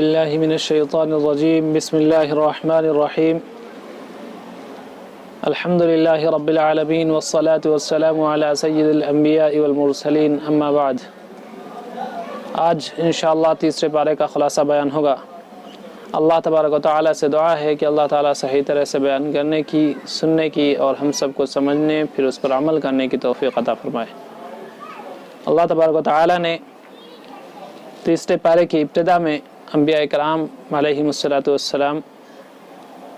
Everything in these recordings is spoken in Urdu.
باللہ من الشیطان الرجیم بسم اللہ الرحمن الرحیم الحمد للہ رب العالمین والصلاة والسلام علی سید الانبیاء والمرسلین اما بعد۔ آج انشاءاللہ تیسرے پارے کا خلاصہ بیان ہوگا۔ اللہ تبارک و تعالیٰ سے دعا ہے کہ اللہ تعالیٰ صحیح طرح سے بیان کرنے کی، سننے کی اور ہم سب کو سمجھنے پھر اس پر عمل کرنے کی توفیق عطا فرمائے۔ اللہ تبارک و تعالیٰ نے تیسرے پارے کی ابتدا میں انبیاء کرام علیہم السلام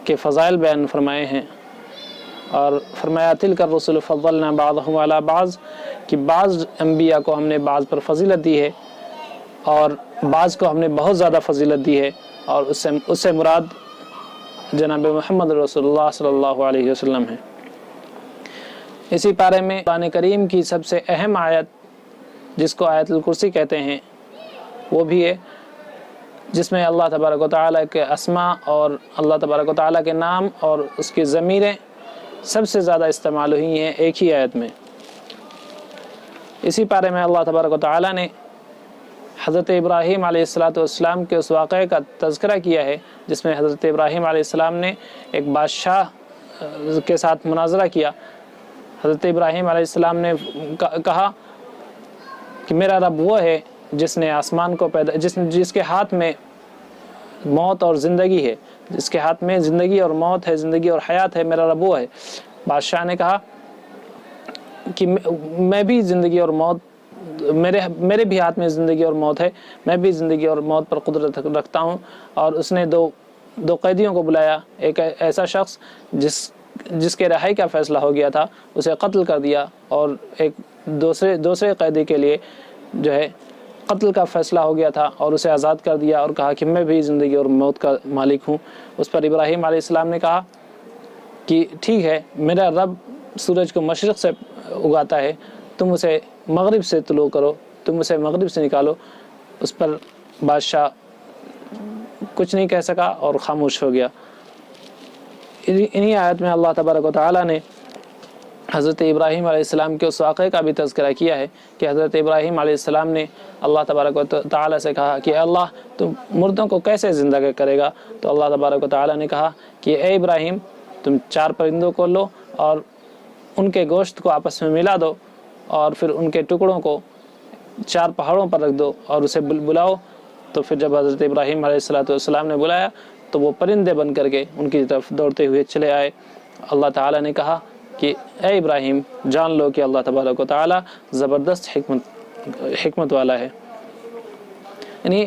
کے فضائل بیان فرمائے ہیں اور فرمایا تلک الرسل فضلنا بعضهم علی بعض کہ بعض انبیاء کو ہم نے بعض پر فضیلت دی ہے اور بعض کو ہم نے بہت زیادہ فضیلت دی ہے، اور اس سے مراد جناب محمد رسول اللہ صلی اللہ علیہ وسلم ہے۔ اسی پارے میں قرآن کریم کی سب سے اہم آیت جس کو آیت الکرسی کہتے ہیں وہ بھی ہے، جس میں اللہ تبارک و تعالیٰ کے اسماء اور اللہ تبارک و تعالیٰ کے نام اور اس کی ضمیریں سب سے زیادہ استعمال ہوئی ہیں ایک ہی آیت میں۔ اسی پارے میں اللہ تبارک و تعالیٰ نے حضرت ابراہیم علیہ السلام کے اس واقعے کا تذکرہ کیا ہے جس میں حضرت ابراہیم علیہ السلام نے ایک بادشاہ کے ساتھ مناظرہ کیا۔ حضرت ابراہیم علیہ السلام نے کہا کہ میرا رب وہ ہے جس نے آسمان کو پیدا، جس کے ہاتھ میں موت اور زندگی ہے، جس کے ہاتھ میں زندگی اور موت ہے، زندگی اور حیات ہے، میرا رب وہ ہے۔ بادشاہ نے کہا کہ میں بھی زندگی اور موت، میرے بھی ہاتھ میں زندگی اور موت ہے، میں بھی زندگی اور موت پر قدرت رکھتا ہوں۔ اور اس نے دو قیدیوں کو بلایا، ایک ایسا شخص جس کے رہائی کا فیصلہ ہو گیا تھا اسے قتل کر دیا، اور ایک دوسرے قیدی کے لیے جو ہے قتل کا فیصلہ ہو گیا تھا اور اسے آزاد کر دیا، اور کہا کہ میں بھی زندگی اور موت کا مالک ہوں۔ اس پر ابراہیم علیہ السلام نے کہا کہ ٹھیک ہے، میرا رب سورج کو مشرق سے اگاتا ہے، تم اسے مغرب سے طلوع کرو، تم اسے مغرب سے نکالو۔ اس پر بادشاہ کچھ نہیں کہہ سکا اور خاموش ہو گیا۔ انہی آیت میں اللہ تبارک و تعالیٰ نے حضرت ابراہیم علیہ السلام کے اس واقعے کا بھی تذکرہ کیا ہے کہ حضرت ابراہیم علیہ السلام نے اللہ تبارک و تعالیٰ سے کہا کہ اللہ تم مردوں کو کیسے زندہ کرے گا؟ تو اللہ تبارک و تعالیٰ نے کہا کہ اے ابراہیم تم 4 پرندوں کو لو اور ان کے گوشت کو آپس میں ملا دو، اور پھر ان کے ٹکڑوں کو 4 پہاڑوں پر رکھ دو اور اسے بلاؤ۔ تو پھر جب حضرت ابراہیم علیہ السلام نے بلایا تو وہ پرندے بن کر کے ان کی طرف دوڑتے ہوئے چلے آئے۔ اللہ تعالیٰ نے کہا کہ اے ابراہیم جان لو کہ اللہ تبارک و تعالیٰ زبردست حکمت والا ہے۔ یعنی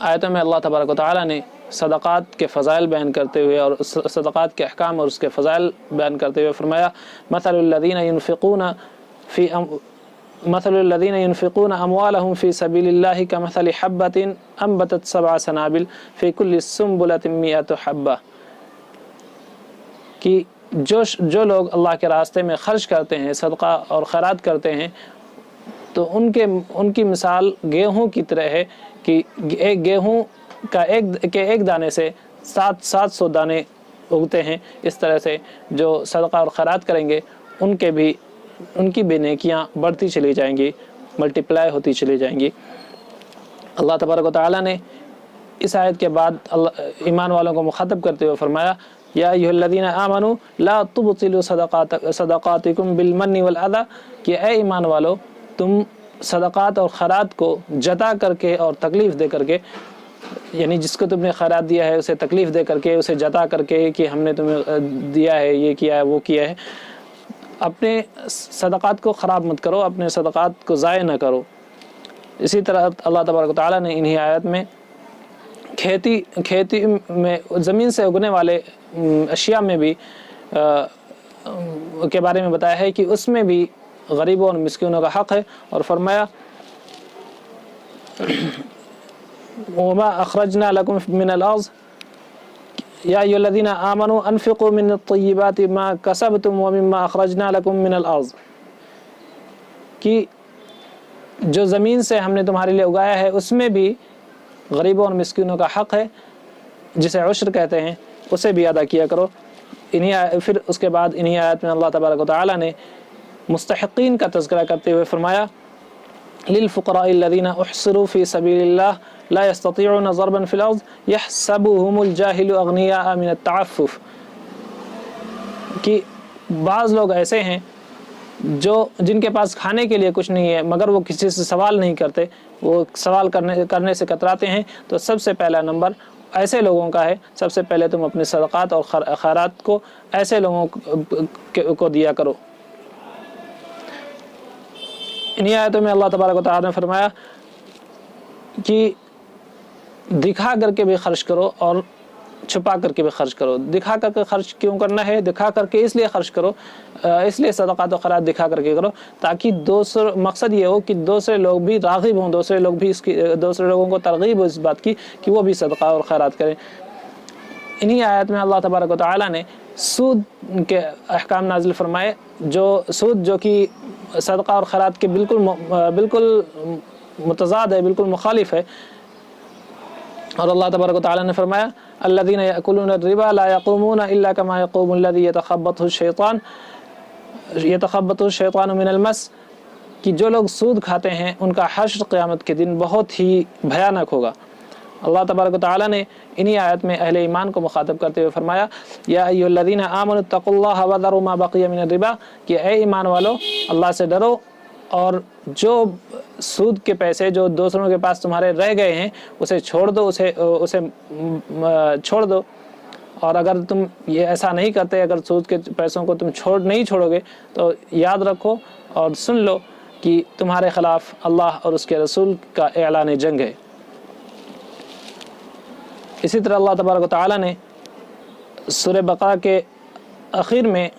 آیتوں میں اللہ تبارک و تعالیٰ نے صدقات کے فضائل بیان کرتے ہوئے اور صدقات کے احکام اور اس کے فضائل بیان کرتے ہوئے فرمایا مثل الذین ينفقون اموالهم فی سبیل اللہ کمثل حبۃ انبتت 7 سنابل فی کل سنبلۃ 100 حبۃ، کہ جو لوگ اللہ کے راستے میں خرچ کرتے ہیں، صدقہ اور خیرات کرتے ہیں، تو ان کی مثال گیہوں کی طرح ہے کہ ایک گیہوں کا ایک دانے سے 700 دانے اگتے ہیں۔ اس طرح سے جو صدقہ اور خیرات کریں گے ان کی بھی نیکیاں بڑھتی چلی جائیں گی، ملٹیپلائی ہوتی چلی جائیں گی۔ اللہ تبارک و تعالیٰ نے اس آیت کے بعد ایمان والوں کو مخاطب کرتے ہوئے فرمایا یا ایھا الذین آمنوا لا تبطلوا صدقاتکم بالمن والأذى، کہ اے ایمان والو تم صدقات اور خیرات کو جتا کر کے اور تکلیف دے کر کے، یعنی جس کو تم نے خیرات دیا ہے اسے تکلیف دے کر کے، اسے جتا کر کے کہ ہم نے تمہیں دیا ہے، یہ کیا ہے، وہ کیا ہے، اپنے صدقات کو خراب مت کرو، اپنے صدقات کو ضائع نہ کرو۔ اسی طرح اللہ تبارک و تعالیٰ نے انہی آیت میں کھیتی میں زمین سے اگنے والے اشیاء میں بھی کے بارے میں بتایا ہے کہ اس میں بھی غریبوں اور مسکینوں کا حق ہے، اور فرمایا وما اخرجنا لكم من الارض یا ایھا الذین آمنوا انفقوا من الطیبات ما کسبتم ومما اخرجنا لكم من الارض، کہ جو زمین سے ہم نے تمہارے لیے اگایا ہے اس میں بھی غریبوں اور مسکینوں کا حق ہے، جسے عشر کہتے ہیں، اسے بھی ادا کیا کرو۔ پھر اس کے بعد انہی آیت میں اللہ تبارک و تعالیٰ نے مستحقین کا تذکرہ کرتے ہوئے فرمایا للفقراء الذین احصروا فی سبیل اللہ لا يستطيعون ضربا في الأرض يحسبهم الجاهل أغنياء من التعفف، کہ بعض لوگ ایسے ہیں جن کے پاس کھانے کے لیے کچھ نہیں ہے مگر وہ کسی سے سوال نہیں کرتے، وہ سوال کرنے سے کتراتے ہیں. تو سب سے پہلا نمبر ایسے لوگوں کا ہے. سب سے پہلے تم اپنے صدقات اور خیرات کو ایسے لوگوں کو دیا کرو. انہی آیتوں میں اللہ تبارک و تعالی نے فرمایا کہ دکھا کر کے بھی خرچ کرو اور چھپا کر کے بھی خرچ کرو. دکھا کر کے خرچ کیوں کرنا ہے؟ دکھا کر کے اس لیے خرچ کرو، اس لیے صدقات و خیرات دکھا کر کے کرو تاکہ مقصد یہ ہو کہ دوسرے لوگ بھی راغب ہوں، دوسرے لوگوں کو ترغیب ہو اس بات کی کہ وہ بھی صدقہ اور خیرات کریں. انہی آیات میں اللہ تبارک و تعالی نے سود کے احکام نازل فرمائے، سود جو کہ صدقہ اور خیرات کے بالکل متضاد ہے، بالکل مخالف ہے. اور اللہ تبارک و تعالی نے فرمایا الذين يأكلون الربا لا يقومون إلا كما يقوم الذي يتخبطه الشيطان من المس، کہ جو لوگ سود کھاتے ہیں ان کا حشر قیامت کے دن بہت ہی بھیانک ہوگا. اللہ تبارک و تعالی نے انہی آیت میں اہل ایمان کو مخاطب کرتے ہوئے فرمایا یا ایھا الذین آمنوا اتقوا اللہ وذروا ما بقی من الربا، کہ اے ایمان والو اللہ سے ڈرو اور جو سود کے پیسے جو دوسروں کے پاس تمہارے رہ گئے ہیں اسے چھوڑ دو، اسے چھوڑ دو. اور اگر تم یہ ایسا نہیں کرتے، اگر سود کے پیسوں کو تم نہیں چھوڑو گے تو یاد رکھو اور سن لو کہ تمہارے خلاف اللہ اور اس کے رسول کا اعلان جنگ ہے. اسی طرح اللہ تبارک و تعالی نے سورہ بقرہ کے اخیر میں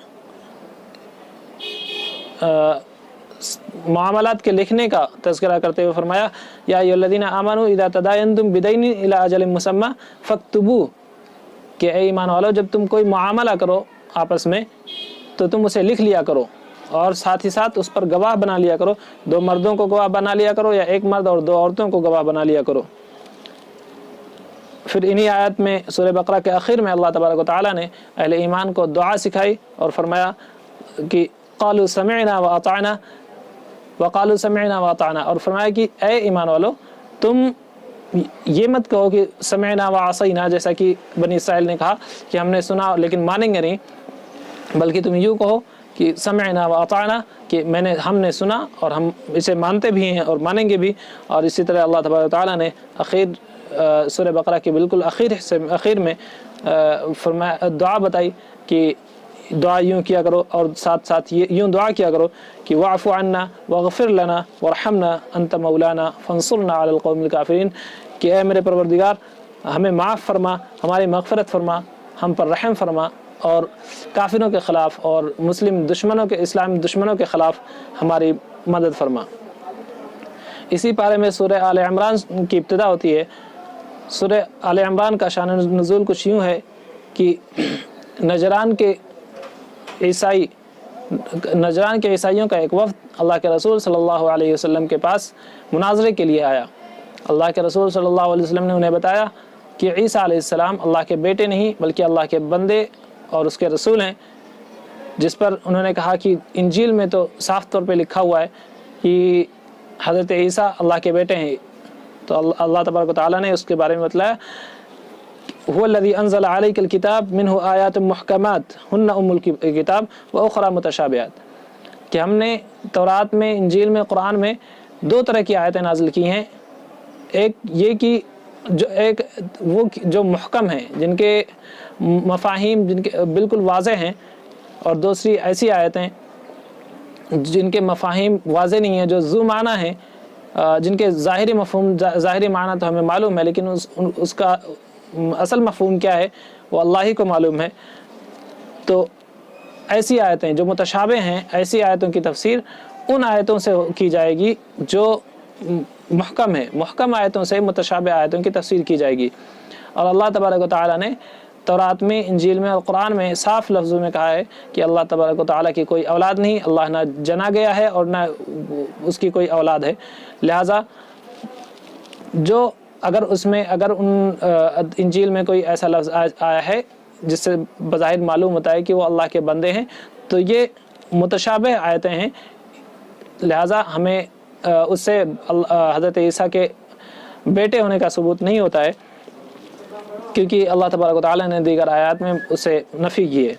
معاملات کے لکھنے کا تذکرہ کرتے ہوئے فرمایا یا ایھا الذین آمنوا اذا تداینتم بدین الی اجل مسمی فاکتبوہ، کہ اے ایمان والو جب تم کوئی معاملہ کرو آپس میں تو تم اسے لکھ لیا کرو اور ساتھ ہی ساتھ اس پر گواہ بنا لیا کرو. 2 مردوں کو گواہ بنا لیا کرو یا 1 مرد اور 2 عورتوں کو گواہ بنا لیا کرو. پھر انہی آیت میں سورہ بقرہ کے آخر میں اللہ تبارک و تعالی نے اہل ایمان کو دعا سکھائی اور فرمایا کہ قالوا سمعنا واطعنا وقالوا سمعنا واطعنا، اور فرمایا کہ اے ایمان والو تم یہ مت کہو کہ سمعنا وعصینا، جیسا کہ بنی اسرائیل نے کہا کہ ہم نے سنا لیکن مانیں گے نہیں، بلکہ تم یوں کہو کہ سمعنا واطعنا، کہ ہم نے سنا اور ہم اسے مانتے بھی ہیں اور مانیں گے بھی. اور اسی طرح اللہ تبارک و تعالی نے سورہ بقرہ کے بالکل اخیر میں فرمایا دعا بتائی کہ دعا یوں کیا کرو اور ساتھ ساتھ یوں دعا کیا کرو کہ واعف عنا واغفر لنا وارحمنا انت مولانا فانصرنا علی القوم الکافرین، کہ اے میرے پروردگار ہمیں معاف فرما، ہماری مغفرت فرما، ہم پر رحم فرما اور کافروں کے خلاف اور اسلام دشمنوں کے خلاف ہماری مدد فرما. اسی پارے میں سورہ آل عمران کی ابتدا ہوتی ہے. سورہ آل عمران کا شان نزول کچھ یوں ہے کہ نجران کے عیسائیوں کا ایک وفد اللہ کے رسول صلی اللہ علیہ وسلم کے پاس مناظرے کے لیے آیا. اللہ کے رسول صلی اللہ علیہ وسلم نے انہیں بتایا کہ عیسیٰ علیہ السلام اللہ کے بیٹے نہیں بلکہ اللہ کے بندے اور اس کے رسول ہیں، جس پر انہوں نے کہا کہ انجیل میں تو صاف طور پہ لکھا ہوا ہے کہ حضرت عیسیٰ اللہ کے بیٹے ہیں. تو اللہ تبارک و تعالیٰ نے اس کے بارے میں بتلایا هو الذي انزل عليك الكتاب منه آیات محکمات هن ام الکتاب واخرى متشابہات، کہ ہم نے تورات میں، انجیل میں، قرآن میں 2 طرح کی آیتیں نازل کی ہیں. ایک یہ کہ جو محکم ہیں، جن کے مفاہیم جن کے بالکل واضح ہیں، اور دوسری ایسی آیتیں جن کے مفاہیم واضح نہیں ہیں، جو ذو معنی ہیں، جن کے ظاہری معنی تو ہمیں معلوم ہے لیکن اس کا اصل مفہوم کیا ہے وہ اللہ ہی کو معلوم ہے. تو ایسی آیتیں جو متشابہ ہیں، ایسی آیتوں کی تفسیر ان آیتوں سے کی جائے گی جو محکم ہے. محکم آیتوں سے متشابہ آیتوں کی تفسیر کی جائے گی. اور اللہ تبارک و تعالیٰ نے تورات میں، انجیل میں اور قرآن میں صاف لفظوں میں کہا ہے کہ اللہ تبارک و تعالیٰ کی کوئی اولاد نہیں، اللہ نہ جنا گیا ہے اور نہ اس کی کوئی اولاد ہے. لہٰذا اگر ان انجیل میں کوئی ایسا لفظ آیا ہے جس سے بظاہر معلوم ہوتا ہے کہ وہ اللہ کے بندے ہیں، تو یہ متشابہ آیتیں ہیں. لہٰذا ہمیں اس سے حضرت عیسیٰ کے بیٹے ہونے کا ثبوت نہیں ہوتا ہے، کیونکہ اللہ تبارک و تعالیٰ نے دیگر آیات میں اسے نفی کی ہے۔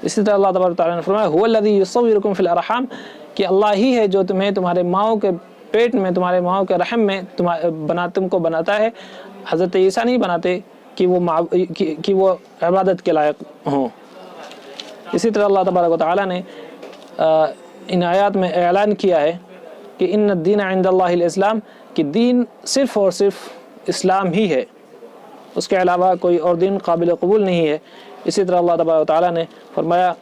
اسی طرح اللہ تبارک و تعالیٰ نے فرمایا هو الذی یصورکم فی الارحام، کہ اللہ ہی ہے جو تمہیں تمہارے ماؤں کے پیٹ میں، تمہارے ماؤں کے رحم میں تم کو بناتا ہے۔ حضرت عیسیٰ نہیں بناتے کہ وہ عبادت کے لائق ہوں۔ اسی طرح اللہ تبارک و تعالیٰ نے ان آیات میں اعلان کیا ہے کہ ان الدین عند اللہ الاسلام، کہ دین صرف اور صرف اسلام ہی ہے، اس کے علاوہ کوئی اور دین قابل قبول نہیں ہے۔ اسی طرح اللہ تبارک و تعالیٰ نے فرمایا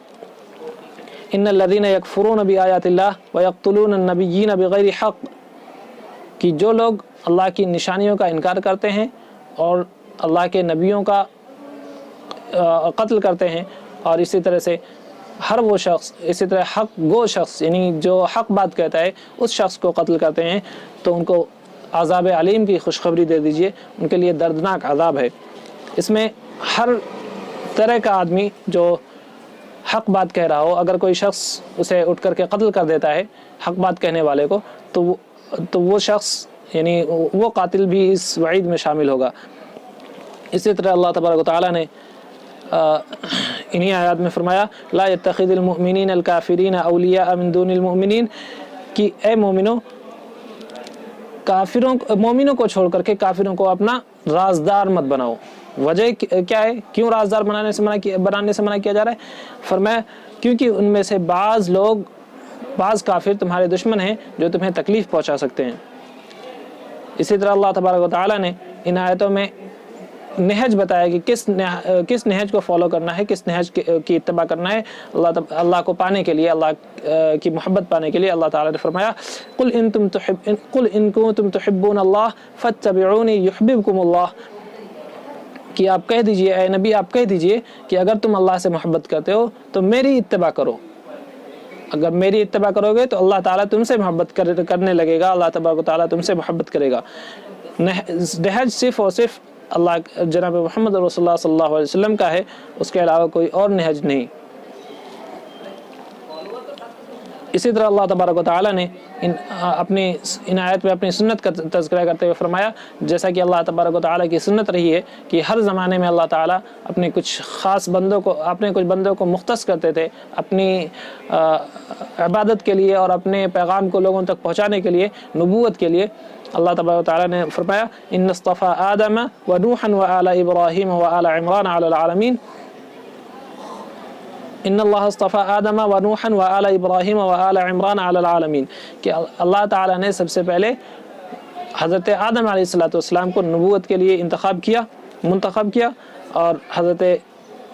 ان الذین یکفرون بآیات اللہ ویقتلون النبیین بغیر حق، کہ جو لوگ اللہ کی نشانیوں کا انکار کرتے ہیں اور اللہ کے نبیوں کا قتل کرتے ہیں، اور اسی طرح سے ہر وہ شخص، اسی طرح حق گو شخص یعنی جو حق بات کہتا ہے اس شخص کو قتل کرتے ہیں، تو ان کو عذاب علیم کی خوشخبری دے دیجئے، ان کے لیے دردناک عذاب ہے۔ اس میں ہر طرح کا آدمی جو حق بات کہہ رہا ہو، اگر کوئی شخص اسے اٹھ کر کے قتل کر دیتا ہے حق بات کہنے والے کو، تو وہ شخص یعنی وہ قاتل بھی اس وعید میں شامل ہوگا۔ اسی طرح اللہ تبارک و تعالیٰ نے انہی آیات میں فرمایا لا يتخذ المؤمنین الکافرین اولیاء من دون المؤمنین، کہ اے مومنوں، مومنوں کو چھوڑ کر کے کافروں کو اپنا رازدار مت بناؤ۔ وجہ کیا ہے؟ کیوں رازدار بنانے سے منع کیا جا رہا ہے؟ فرمایا کیونکہ ان میں سے بعض کافر تمہارے دشمن ہیں جو تمہیں تکلیف پہنچا سکتے ہیں۔ اسی طرح اللہ تبارک و تعالیٰ نے ان آیتوں میں نہج بتایا کہ کس نہج کو فالو کرنا ہے، کس نہج کی اتباع کرنا ہے اللہ کو پانے کے لیے، اللہ کی محبت پانے کے لیے۔ اللہ تعالیٰ نے فرمایا قل ان کنتم تحبون اللہ فاتبعونی یحببکم اللہ، کہ آپ کہہ دیجئے، اے نبی آپ کہہ دیجئے کہ اگر تم اللہ سے محبت کرتے ہو تو میری اتباع کرو۔ اگر میری اتباع کرو گے تو اللہ تعالیٰ تم سے محبت کرنے لگے گا، اللہ تبارک و تعالیٰ تم سے محبت کرے گا۔ نہج صرف اور صرف اللہ جناب محمد رسول اللہ صلی اللہ علیہ وسلم کا ہے، اس کے علاوہ کوئی اور نہج نہیں۔ اسی طرح اللہ تبارک و تعالیٰ نے ان آیت میں اپنی سنت کا تذکرہ کرتے ہوئے فرمایا، جیسا کہ اللہ تبارک و تعالیٰ کی سنت رہی ہے کہ ہر زمانے میں اللہ تعالیٰ اپنے کچھ بندوں کو مختص کرتے تھے اپنی عبادت کے لیے اور اپنے پیغام کو لوگوں تک پہنچانے کے لیے، نبوت کے لیے۔ اللہ تبارک و تعالیٰ نے فرمایا ان اصطفى آدم ونوحا وآل ابراہیم وآل عمران علی العالمین، ان اللہ اصطفى آدم ونوحا وآل ابراہیم وآل عمران علی العالمین، کہ اللہ تعالیٰ نے سب سے پہلے حضرت آدم علیہ السلام کو نبوت کے لیے منتخب کیا، اور حضرت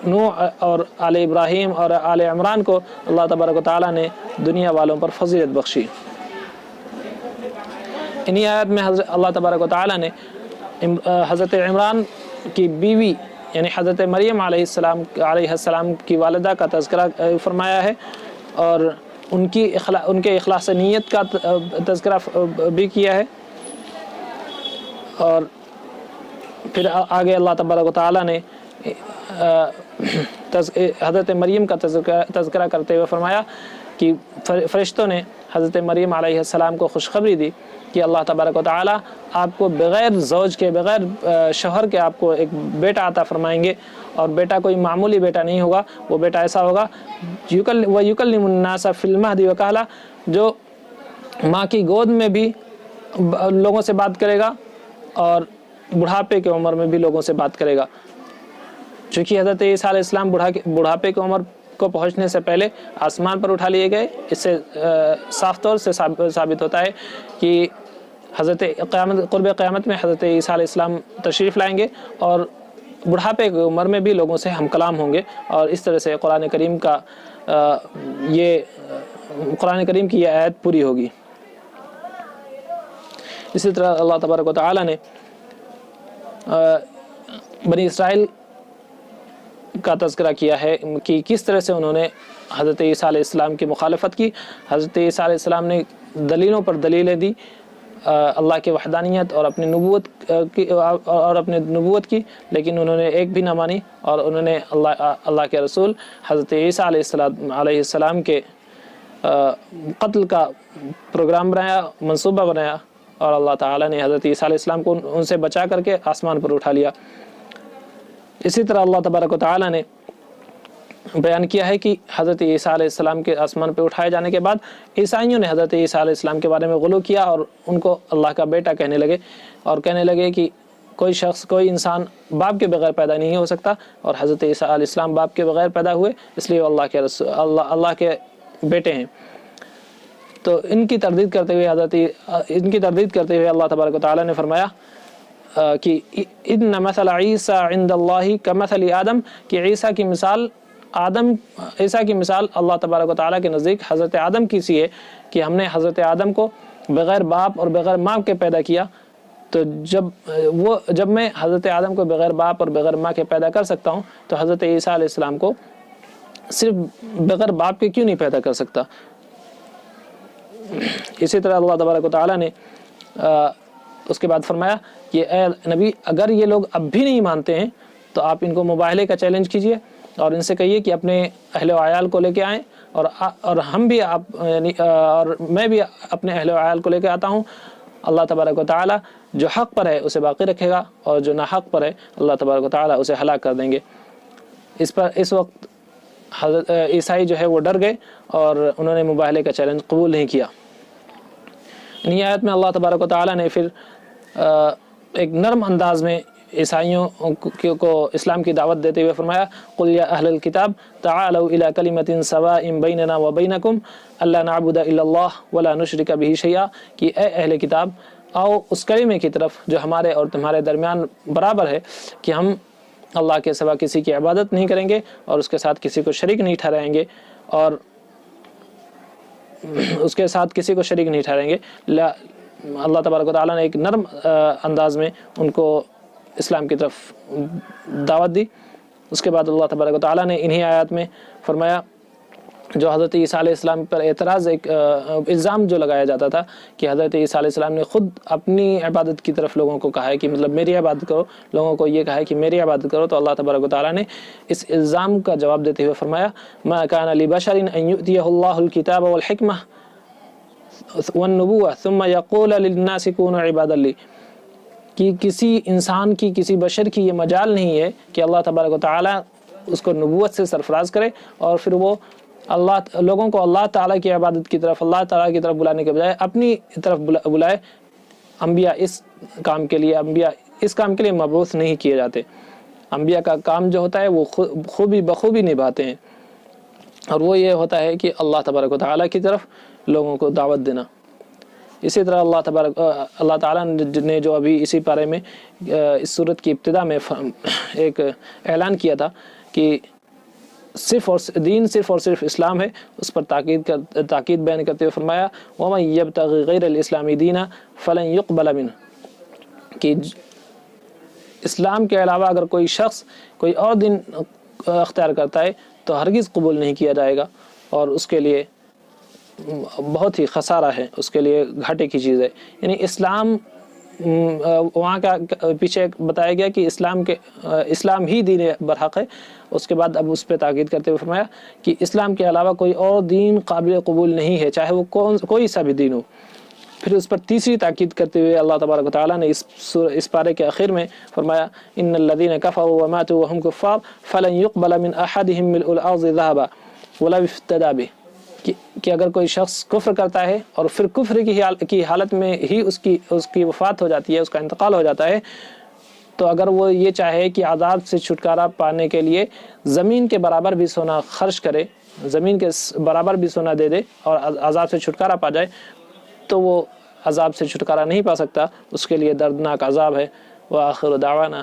نوح اور آل ابراہیم اور آل عمران کو اللہ تبارک و تعالیٰ نے دنیا والوں پر فضیلت بخشی۔ انہی آیات میں اللہ تبارک و تعالیٰ نے حضرت عمران کی بیوی یعنی حضرت مریم علیہ السلام کی والدہ کا تذکرہ فرمایا ہے، اور ان کے اخلاص نیت کا تذکرہ بھی کیا ہے۔ اور پھر آگے اللہ تبارک و تعالیٰ نے حضرت مریم کا تذکرہ کرتے ہوئے فرمایا کہ فرشتوں نے حضرت مریم علیہ السلام کو خوشخبری دی کہ اللہ تبارک و تعالیٰ آپ کو بغیر زوج کے، بغیر شوہر کے آپ کو ایک بیٹا عطا فرمائیں گے، اور بیٹا کوئی معمولی بیٹا نہیں ہوگا، وہ بیٹا ایسا ہوگا وَيُكَلِّمُ النَّاسَ فِي الْمَهْدِ وَكَهْلًا، جو ماں کی گود میں بھی لوگوں سے بات کرے گا اور بڑھاپے کی عمر میں بھی لوگوں سے بات کرے گا۔ چونکہ حضرت عیسیٰ علیہ السلام بڑھاپے کی عمر کو پہنچنے سے پہلے آسمان پر اٹھا لیے گئے، اس سے صاف طور سے ثابت ہوتا ہے کہ قرب قیامت میں حضرت عیسیٰ علیہ السلام تشریف لائیں گے اور بڑھاپے کی عمر میں بھی لوگوں سے ہم کلام ہوں گے، اور اس طرح سے قرآن کریم کی یہ آیت پوری ہوگی۔ اسی طرح اللہ تبارک و تعالیٰ نے بنی اسرائیل کا تذکرہ کیا ہے کہ کس طرح سے انہوں نے حضرت عیسیٰ علیہ السلام کی مخالفت کی۔ حضرت عیسیٰ علیہ السلام نے دلیلوں پر دلیلیں دی اللہ کی وحدانیت اور اپنی نبوت کی، لیکن انہوں نے ایک بھی نہ مانی، اور انہوں نے اللہ کے رسول حضرت عیسیٰ علیہ السلام کے قتل کا پروگرام بنایا، منصوبہ بنایا، اور اللہ تعالیٰ نے حضرت عیسیٰ علیہ السلام کو ان سے بچا کر کے آسمان پر اٹھا لیا۔ اسی طرح اللہ تبارک و تعالیٰ نے بیان کیا ہے کہ حضرت عیسیٰ علیہ السلام کے آسمان پہ اٹھائے جانے کے بعد عیسائیوں نے حضرت عیسیٰ علیہ السلام کے بارے میں غلو کیا اور ان کو اللہ کا بیٹا کہنے لگے، اور کہنے لگے کہ کوئی شخص، کوئی انسان باپ کے بغیر پیدا نہیں ہو سکتا، اور حضرت عیسیٰ علیہ السلام باپ کے بغیر پیدا ہوئے، اس لیے وہ اللہ کے بیٹے ہیں۔ تو ان کی تردید کرتے ہوئے اللہ تبارک و تعالیٰ نے فرمایا کہ ان مثل عیسیٰ عند اللہ کمثل آدم، کہ عیسیٰ کی مثال اللہ تبارک و تعالیٰ کے نزدیک حضرت آدم کی سی ہے، کہ ہم نے حضرت آدم کو بغیر باپ اور بغیر ماں کے پیدا کیا، تو جب میں حضرت آدم کو بغیر باپ اور بغیر ماں کے پیدا کر سکتا ہوں تو حضرت عیسیٰ علیہ السلام کو صرف بغیر باپ کے کیوں نہیں پیدا کر سکتا۔ اسی طرح اللہ تبارک و تعالیٰ نے اس کے بعد فرمایا کہ اے نبی، اگر یہ لوگ اب بھی نہیں مانتے ہیں تو آپ ان کو مباہلے کا چیلنج کیجئے اور ان سے کہیے کہ اپنے اہل و عیال کو لے کے آئیں، اور ہم بھی اور میں بھی اپنے اہل و عیال کو لے کے آتا ہوں۔ اللہ تبارک و تعالیٰ جو حق پر ہے اسے باقی رکھے گا، اور جو ناحق پر ہے اللہ تبارک و تعالیٰ اسے ہلاک کر دیں گے۔ اس وقت حضرت عیسائی جو ہے وہ ڈر گئے اور انہوں نے مباہلے کا چیلنج قبول نہیں کیا۔ انہی آیت میں اللہ تبارک و تعالیٰ نے پھر ایک نرم انداز میں عیسائیوں کو اسلام کی دعوت دیتے ہوئے فرمایا، قل یا اہل الکتاب تعالوا الی کلمۃ سواء بیننا وبینکم الا نعبد الا اللہ ولا نشرک بہ شیئا، کہ اے اہل کتاب، آؤ اس کلمے کی طرف جو ہمارے اور تمہارے درمیان برابر ہے، کہ ہم اللہ کے سوا کسی کی عبادت نہیں کریں گے اور اس کے ساتھ کسی کو شریک نہیں ٹھہرائیں گے، اور اس کے ساتھ کسی کو شریک نہیں ٹھہرائیں گے۔ اللہ تبارک و تعالیٰ نے ایک نرم انداز میں ان کو اسلام کی طرف دعوت دی۔ اس کے بعد اللہ تبارک و تعالیٰ نے انہی آیات میں فرمایا، جو حضرت عیسیٰ علیہ السلام پر اعتراض، ایک الزام جو لگایا جاتا تھا کہ حضرت عیسیٰ علیہ السلام نے خود اپنی عبادت کی طرف لوگوں کو کہا ہے کہ مطلب میری عبادت کرو، لوگوں کو یہ کہا ہے کہ میری عبادت کرو، تو اللہ تبارک و تعالیٰ نے اس الزام کا جواب دیتے ہوئے فرمایا، ما کان لبشر ان یؤتیہ اللہ الکتاب والحکمہ والنبوہ ثم یقول للناس کونوا عبادا لی، کہ کسی انسان کی، کسی بشر کی یہ مجال نہیں ہے کہ اللہ تبارک و تعالیٰ اس کو نبوت سے سرفراز کرے اور پھر وہ لوگوں کو اللہ تعالیٰ کی عبادت کی طرف، اللہ تعالیٰ کی طرف بلانے کے بجائے اپنی طرف بلائے۔ انبیاء اس کام کے لیے مبعوث نہیں کیے جاتے۔ انبیاء کا کام جو ہوتا ہے وہ بخوبی نبھاتے ہیں، اور وہ یہ ہوتا ہے کہ اللہ تبارک و تعالیٰ کی طرف لوگوں کو دعوت دینا۔ اسی طرح اللہ تعالیٰ نے جو ابھی اسی پارے میں اس سورت کی ابتدا میں ایک اعلان کیا تھا کہ صرف اور صرف اسلام ہے، اس پر تاکید بیان کرتے ہوئے فرمایا، وَمَن يَبْتَغِ غَيْرَ الْإِسْلَامِ دِينًا فَلَن يُقْبَلَ مِنْهُ، کہ اسلام کے علاوہ اگر کوئی شخص کوئی اور دین اختیار کرتا ہے تو ہرگز قبول نہیں کیا جائے گا، اور اس کے لیے بہت ہی خسارہ ہے، اس کے لیے گھاٹے کی چیز ہے۔ یعنی اسلام، وہاں کا پیچھے بتایا گیا کہ اسلام ہی دین برحق ہے، اس کے بعد اب اس پہ تاکید کرتے ہوئے فرمایا کہ اسلام کے علاوہ کوئی اور دین قابل قبول نہیں ہے، چاہے وہ کوئی سا بھی دین ہو۔ پھر اس پر تیسری تاکید کرتے ہوئے اللہ تبارک و تعالیٰ نے اس پارے کے آخر میں فرمایا، ان الذین کفروا وماتوا وهم کفار فلن يقبل من احدهم ملء الارض ذهبا ولو افتدى به، کہ اگر کوئی شخص کفر کرتا ہے اور پھر کفر کی حالت میں ہی اس کی وفات ہو جاتی ہے، اس کا انتقال ہو جاتا ہے، تو اگر وہ یہ چاہے کہ عذاب سے چھٹکارا پانے کے لیے زمین کے برابر بھی سونا خرچ کرے، زمین کے برابر بھی سونا دے دے اور عذاب سے چھٹکارا پا جائے، تو وہ عذاب سے چھٹکارا نہیں پا سکتا، اس کے لیے دردناک عذاب ہے۔ وآخر دعوانا